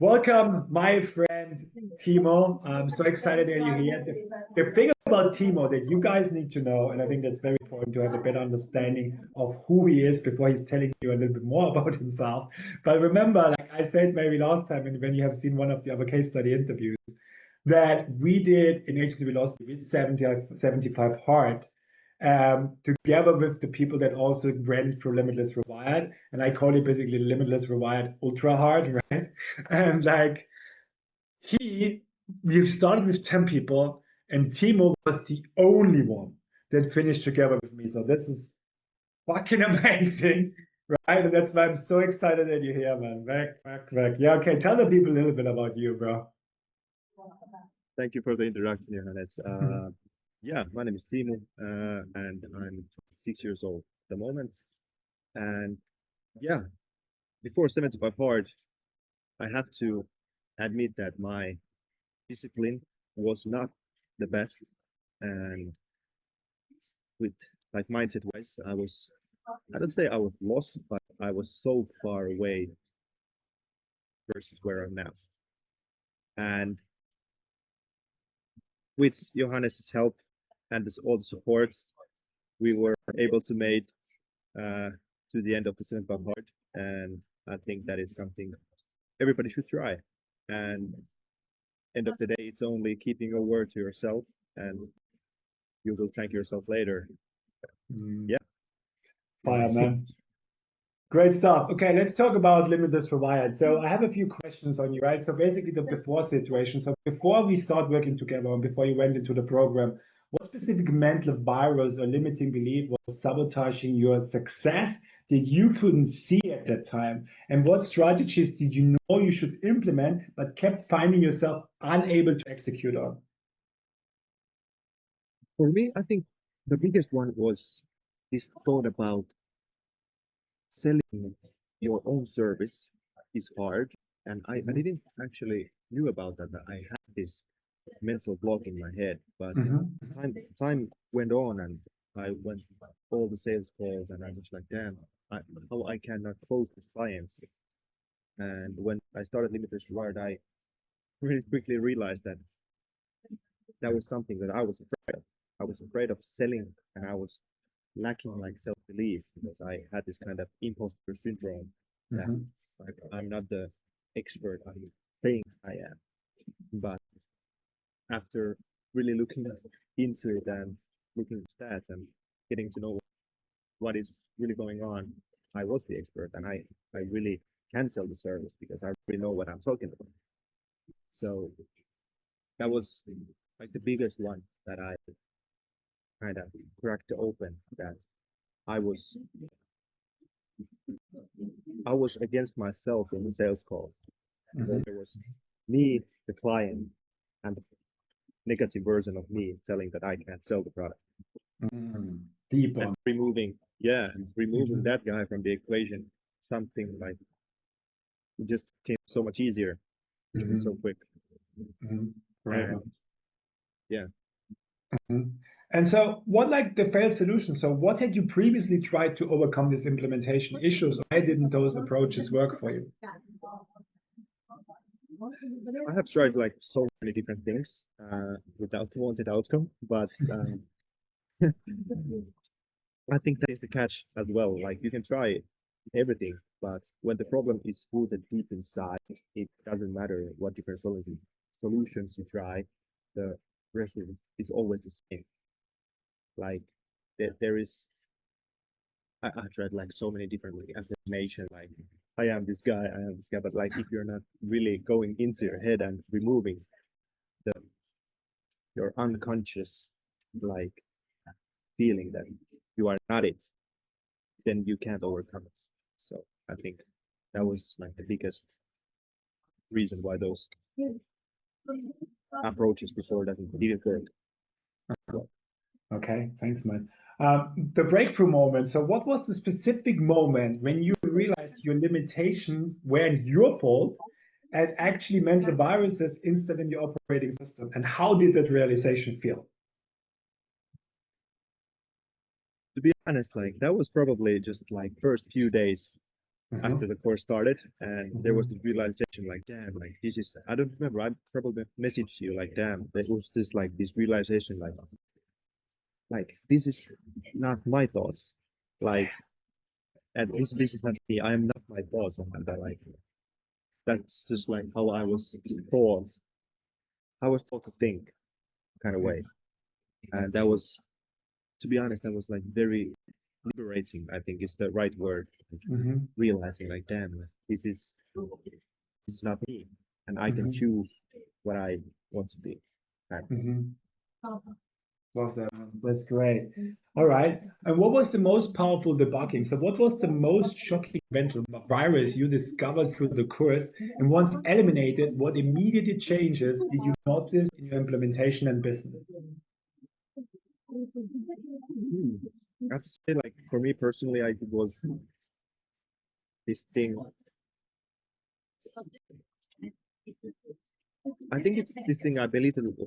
Welcome, my friend Timo. I'm so excited that you're here. The thing about Timo that you guys need to know, and I think that's very important to have a better understanding of who he is before he's telling you a little bit more about himself. But remember, like I said maybe last time, and when you have seen one of the other case study interviews, that we did in agency velocity with 75 hard together with the people that also went through Limitless Rewired. And I call it basically Limitless Rewired Ultra Hard, right? And like we've started with 10 people, and Timo was the only one that finished together with me. So this is fucking amazing, right? And that's why I'm so excited that you're here, man. Back. Yeah, okay. Tell the people a little bit about you, bro. Thank you for the introduction, Johannes. Yeah, my name is Teemu, and I'm 26 years old at the moment. And yeah, before 75 hard, I have to admit that my discipline was not the best. And with like mindset wise, I don't say I was lost, but I was so far away versus where I'm now. And with Johannes's help and all the support, we were able to make to the end of the 75 hard, and I think that is something everybody should try. And end of the day, it's only keeping your word to yourself, and you will thank yourself later. Yeah. Fire, man. Great stuff. Okay, let's talk about Limitless Rewired. So I have a few questions on you, right? So basically the before situation. So before we start working together and before you went into the program, what specific mental virus or limiting belief was sabotaging your success that you couldn't see at that time? And what strategies did you know you should implement but kept finding yourself unable to execute on? For me, I think the biggest one was this thought about selling your own service is hard. And I didn't actually knew about that I had this mental block in my head. But time went on, and I went all the sales calls, and I was like, damn, how I cannot close these clients. And when I started Limitless Rewired, I really quickly realized that that was something that I was afraid of. I was afraid of selling, and I was lacking like self-belief because I had this kind of imposter syndrome that I'm not the expert I think I am. But after really looking into it and looking at stats and getting to know what is really going on, I was the expert, and I really can sell the service because I really know what I'm talking about. So that was like the biggest one that I kind of cracked open, that I was I was against myself in the sales call. There was me, the client, and the negative version of me telling that I can't sell the product. Deep and removing that guy from the equation, something like it just came so much easier. It was so quick. Right. Yeah. And so what like the failed solution? So what had you previously tried to overcome these implementation issues? Why didn't those approaches work for you? I have tried like so many different things without the wanted outcome, but I think that is the catch as well. Like you can try everything, but when the problem is rooted deep inside, it doesn't matter what different solutions you try, the result is always the same. Like there is, I tried like so many different like affirmations, like I am this guy, I am this guy, but like if you're not really going into your head and removing the your unconscious like feeling that you are not it, then you can't overcome it. So I think that was like the biggest reason why those approaches before that didn't work. Okay, thanks, man. The breakthrough moment. So, what was the specific moment when you realized your limitations weren't your fault and actually mental viruses instead in your operating system? And how did that realization feel? To be honest, like that was probably just like first few days after the course started, and there was this realization like, damn, like this is, I don't remember, I probably messaged you like, damn, there was this like this realization like this is not my thoughts, like, and this is not me, I am not my thoughts, and that like that's just like how taught I was taught to think kind of way, and that was, to be honest, that was like very liberating, I think is the right word, like, realizing like, damn, like, this is not me, and I can choose what I want to be. Love that. That's great. All right. And what was the most powerful debugging? So, what was the most shocking mental virus you discovered through the course? And once eliminated, what immediate changes did you notice in your implementation and business? I have to say, like, for me personally, it was this thing. I think it's this thing I belittled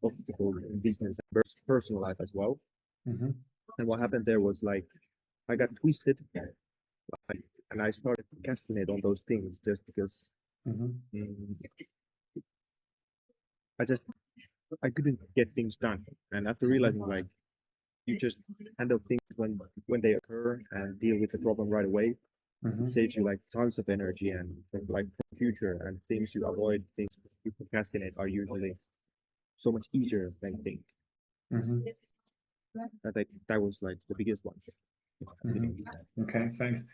obstacle in business and personal life as well. And what happened there was like I got twisted, like, and I started to procrastinate on those things just because mm, I just I couldn't get things done. And after realizing like you just handle things when they occur and deal with the problem right away, it saves you like tons of energy, and like for the future, and things you avoid, things you procrastinate are usually so much easier than you think. I think that was like the biggest one. Okay, thanks.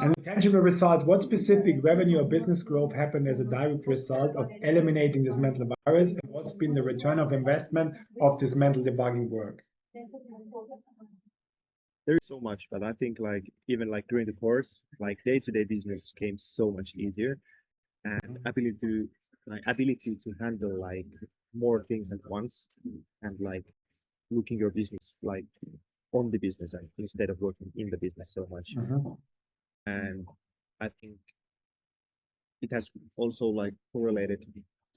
And the tangible result, what specific revenue or business growth happened as a direct result of eliminating this mental virus? And what's been the return of investment of this mental debugging work? There is so much, but I think like even like during the course, like day-to-day business came so much easier, and ability to handle like more things at once, and like looking your business like on the business and instead of working in the business so much. And I think it has also like correlated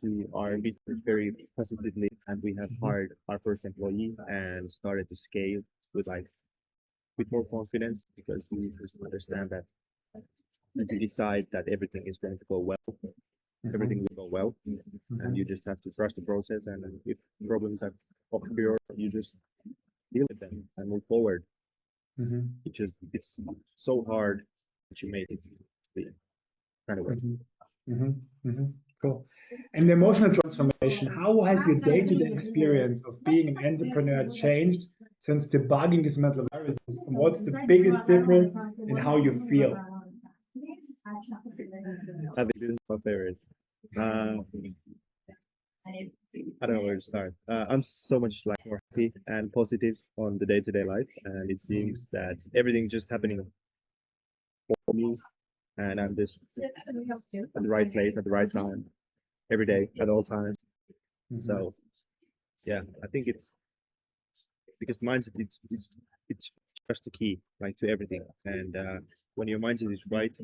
to our business very positively, and we have hired our first employee and started to scale with like with more confidence, because we just understand that if you decide that everything is going to go well, everything will go well, and you just have to trust the process, and if problems are occur, you just deal with them and move forward. It's so hard that you made it be kind of way. Cool. And the emotional transformation, how has your day-to-day experience of being an entrepreneur changed since debugging these mental viruses? And what's the biggest difference in how you feel? I think this is my favorite. I don't know where to start. I'm so much like more happy and positive on the day-to-day life, and it seems that everything just happening for me, and I'm just at the right place at the right time, every day at all times. So yeah, I think it's because mindset it's just the key like to everything, and when your mindset is right,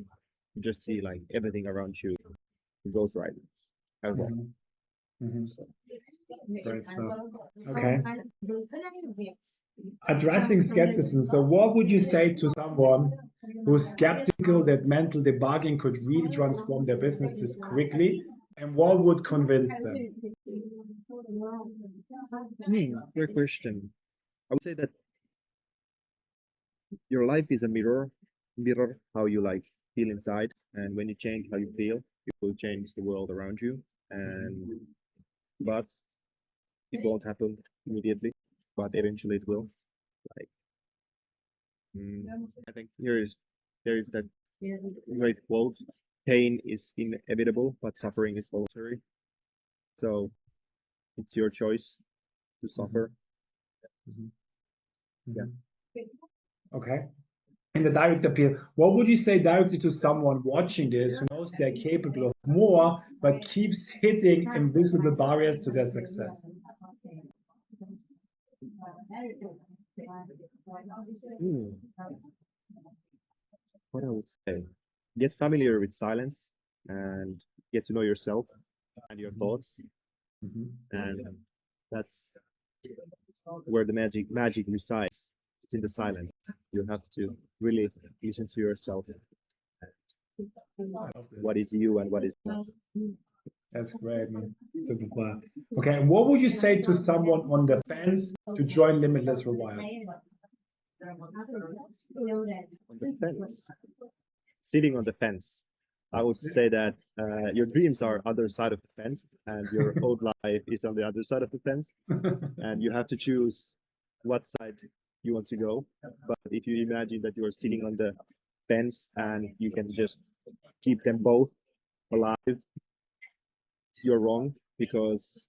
you just see like everything around you goes right as well. Great stuff. Okay. Addressing skepticism. So, what would you say to someone who's skeptical that mental debugging could really transform their businesses quickly? And what would convince them? Great question. I would say that your life is a mirror how you like feel inside, and when you change how you feel, it will change the world around you. And but it won't happen immediately, but eventually it will. Like I think there is that great quote: "Pain is inevitable, but suffering is voluntary." So it's your choice to suffer. Yeah. Okay. In the direct appeal, what would you say directly to someone watching this who knows they're capable of more but keeps hitting invisible barriers to their success? Hmm. What I would say, get familiar with silence and get to know yourself and your thoughts, and that's where the magic resides. It's in the silence. You have to really listen to yourself I love this. what is you and what is not. That's great, man. Super fun. Okay, and what would you say to someone on the fence to join Limitless Rewired? On the fence, sitting on the fence, I would say that your dreams are other side of the fence, and your old life is on the other side of the fence, and you have to choose what side you want to go. But if you imagine that you are sitting on the fence and you can just keep them both alive, you're wrong because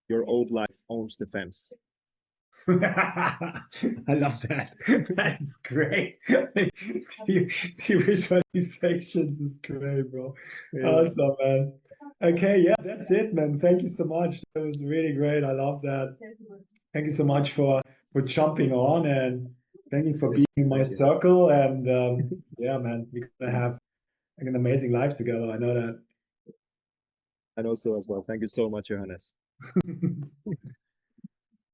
your old life owns the fence. I love that. That's great. The visualizations is great, bro. Yeah. Awesome, man. Okay, yeah, that's it, man. Thank you so much. That was really great. I love that. Thank you so much for jumping on, and thank you for being in my circle. And yeah, man, we're gonna have an amazing life together. I know that. And also as well, thank you so much, Johannes.